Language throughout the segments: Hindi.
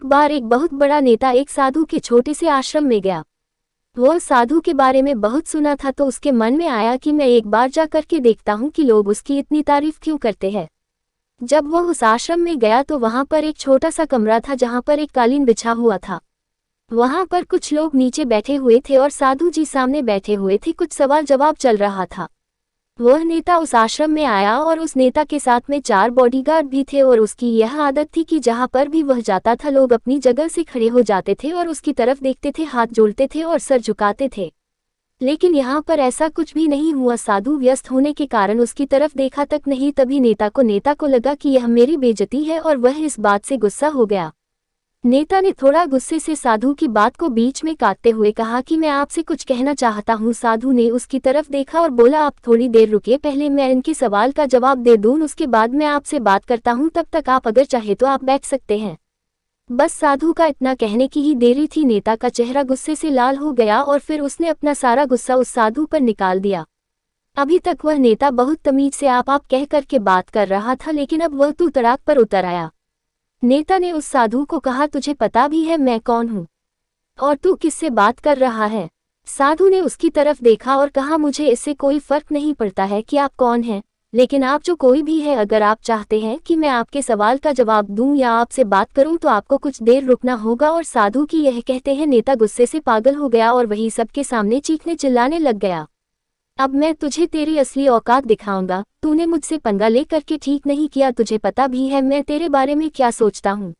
बार एक बहुत बड़ा नेता एक साधु के छोटे से आश्रम में गया। वह साधु के बारे में बहुत सुना था तो उसके मन में आया कि मैं एक बार जा करके देखता हूँ कि लोग उसकी इतनी तारीफ क्यों करते हैं। जब वह उस आश्रम में गया तो वहां पर एक छोटा सा कमरा था जहां पर एक कालीन बिछा हुआ था। वहां पर कुछ लोग नीचे बैठे हुए थे और साधु जी सामने बैठे हुए थे। कुछ सवाल जवाब चल रहा था। वह नेता उस आश्रम में आया और उस नेता के साथ में 4 बॉडीगार्ड भी थे और उसकी यह आदत थी कि जहां पर भी वह जाता था लोग अपनी जगह से खड़े हो जाते थे और उसकी तरफ देखते थे, हाथ जोड़ते थे और सर झुकाते थे। लेकिन यहाँ पर ऐसा कुछ भी नहीं हुआ। साधु व्यस्त होने के कारण उसकी तरफ देखा तक नहीं। तभी नेता को लगा कि यह मेरी बेइज्जती है और वह इस बात से गुस्सा हो गया। नेता ने थोड़ा गुस्से से साधु की बात को बीच में काटते हुए कहा कि मैं आपसे कुछ कहना चाहता हूँ। साधु ने उसकी तरफ देखा और बोला, आप थोड़ी देर रुकिए, पहले मैं इनके सवाल का जवाब दे दूँ, उसके बाद मैं आपसे बात करता हूँ। तब तक आप अगर चाहे तो आप बैठ सकते हैं। बस साधु का इतना कहने की ही देरी थी। नेता का चेहरा गुस्से से लाल हो गया और फिर उसने अपना सारा गुस्सा उस साधु पर निकाल दिया। अभी तक वह नेता बहुत तमीज से आप कह करके बात कर रहा था, लेकिन अब वह तू तड़ाक पर उतर आया। नेता ने उस साधु को कहा, तुझे पता भी है मैं कौन हूँ और तू किससे बात कर रहा है? साधु ने उसकी तरफ देखा और कहा, मुझे इससे कोई फर्क नहीं पड़ता है कि आप कौन हैं, लेकिन आप जो कोई भी है, अगर आप चाहते हैं कि मैं आपके सवाल का जवाब दूं या आपसे बात करूं तो आपको कुछ देर रुकना होगा। और साधु की यह कहते हैं नेता गुस्से से पागल हो गया और वही सबके सामने चीखने चिल्लाने लग गया। अब मैं तुझे तेरी असली औकात दिखाऊंगा। तूने मुझसे पंगा ले करके ठीक नहीं किया, तुझे पता भी है मैं तेरे बारे में क्या सोचता हूँ।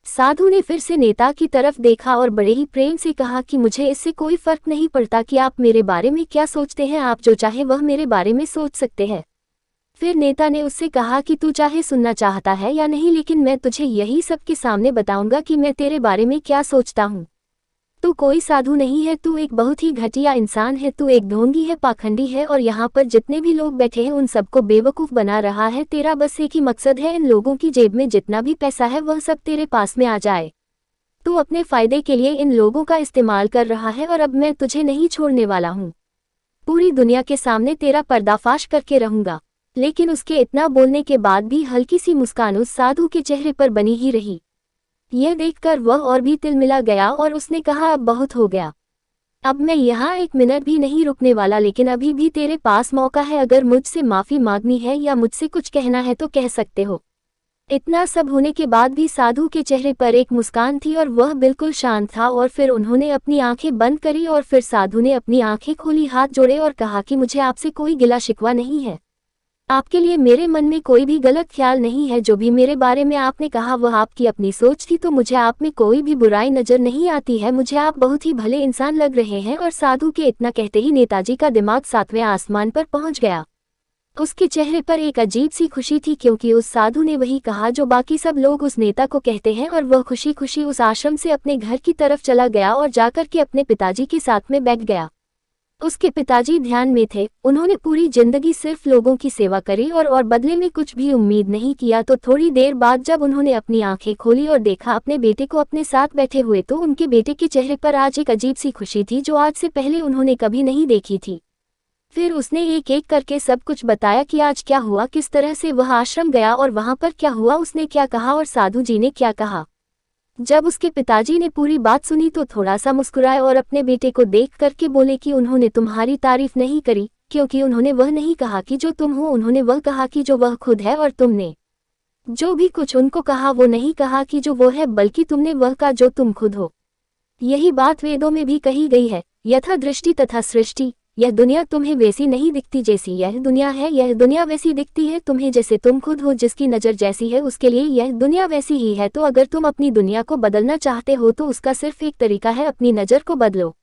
साधु ने फिर से नेता की तरफ देखा और बड़े ही प्रेम से कहा कि मुझे इससे कोई फर्क नहीं पड़ता कि आप मेरे बारे में क्या सोचते हैं, आप जो चाहे वह मेरे बारे में सोच सकते हैं। फिर नेता ने उससे कहा कि तू चाहे सुनना चाहता है या नहीं, लेकिन मैं तुझे यही सबके सामने बताऊंगा कि मैं तेरे बारे में क्या सोचता हूँ। तू कोई साधु नहीं है, तू एक बहुत ही घटिया इंसान है, तू एक ढोंगी है, पाखंडी है और यहाँ पर जितने भी लोग बैठे हैं उन सबको बेवकूफ़ बना रहा है। तेरा बस एक ही मकसद है, इन लोगों की जेब में जितना भी पैसा है वह सब तेरे पास में आ जाए। तू अपने फ़ायदे के लिए इन लोगों का इस्तेमाल कर रहा है और अब मैं तुझे नहीं छोड़ने वाला हूँ। पूरी दुनिया के सामने तेरा पर्दाफाश करके रहूँगा। लेकिन उसके इतना बोलने के बाद भी हल्की सी मुस्कान उस साधु के चेहरे पर बनी ही रही। यह देखकर वह और भी तिलमिला गया और उसने कहा, अब बहुत हो गया, अब मैं यहाँ 1 मिनट भी नहीं रुकने वाला, लेकिन अभी भी तेरे पास मौका है। अगर मुझसे माफ़ी मांगनी है या मुझसे कुछ कहना है तो कह सकते हो। इतना सब होने के बाद भी साधु के चेहरे पर एक मुस्कान थी और वह बिल्कुल शांत था। और फिर उन्होंने अपनी आंखें बंद करी और फिर साधु ने अपनी आंखें खोली, हाथ जोड़े और कहा कि मुझे आपसे कोई गिला शिकवा नहीं है। आपके लिए मेरे मन में कोई भी गलत ख्याल नहीं है। जो भी मेरे बारे में आपने कहा वह आपकी अपनी सोच थी, तो मुझे आप में कोई भी बुराई नजर नहीं आती है। मुझे आप बहुत ही भले इंसान लग रहे हैं। और साधु के इतना कहते ही नेताजी का दिमाग 7वें आसमान पर पहुंच गया। उसके चेहरे पर एक अजीब सी खुशी थी, क्योंकि उस साधु ने वही कहा जो बाकी सब लोग उस नेता को कहते हैं। और वह खुशी खुशी उस आश्रम से अपने घर की तरफ चला गया और जाकर के अपने पिताजी के साथ में बैठ गया। उसके पिताजी ध्यान में थे। उन्होंने पूरी जिंदगी सिर्फ लोगों की सेवा करी और बदले में कुछ भी उम्मीद नहीं किया। तो थोड़ी देर बाद जब उन्होंने अपनी आंखें खोली और देखा अपने बेटे को अपने साथ बैठे हुए, तो उनके बेटे के चेहरे पर आज एक अजीब सी खुशी थी जो आज से पहले उन्होंने कभी नहीं देखी थी। फिर उसने एक एक करके सब कुछ बताया कि आज क्या हुआ, किस तरह से वह आश्रम गया और वहां पर क्या हुआ, उसने क्या कहा और साधु जी ने क्या कहा। जब उसके पिताजी ने पूरी बात सुनी तो थोड़ा सा मुस्कुराए और अपने बेटे को देख करके बोले कि उन्होंने तुम्हारी तारीफ नहीं करी, क्योंकि उन्होंने वह नहीं कहा कि जो तुम हो, उन्होंने वह कहा कि जो वह खुद है। और तुमने जो भी कुछ उनको कहा वो नहीं कहा कि जो वो है, बल्कि तुमने वह कहा जो तुम खुद हो। यही बात वेदों में भी कही गई है, यथा दृष्टि तथा सृष्टि। यह दुनिया तुम्हें वैसी नहीं दिखती जैसी यह दुनिया है, यह दुनिया वैसी दिखती है तुम्हें जैसे तुम खुद हो। जिसकी नज़र जैसी है उसके लिए यह दुनिया वैसी ही है। तो अगर तुम अपनी दुनिया को बदलना चाहते हो तो उसका सिर्फ एक तरीका है, अपनी नज़र को बदलो।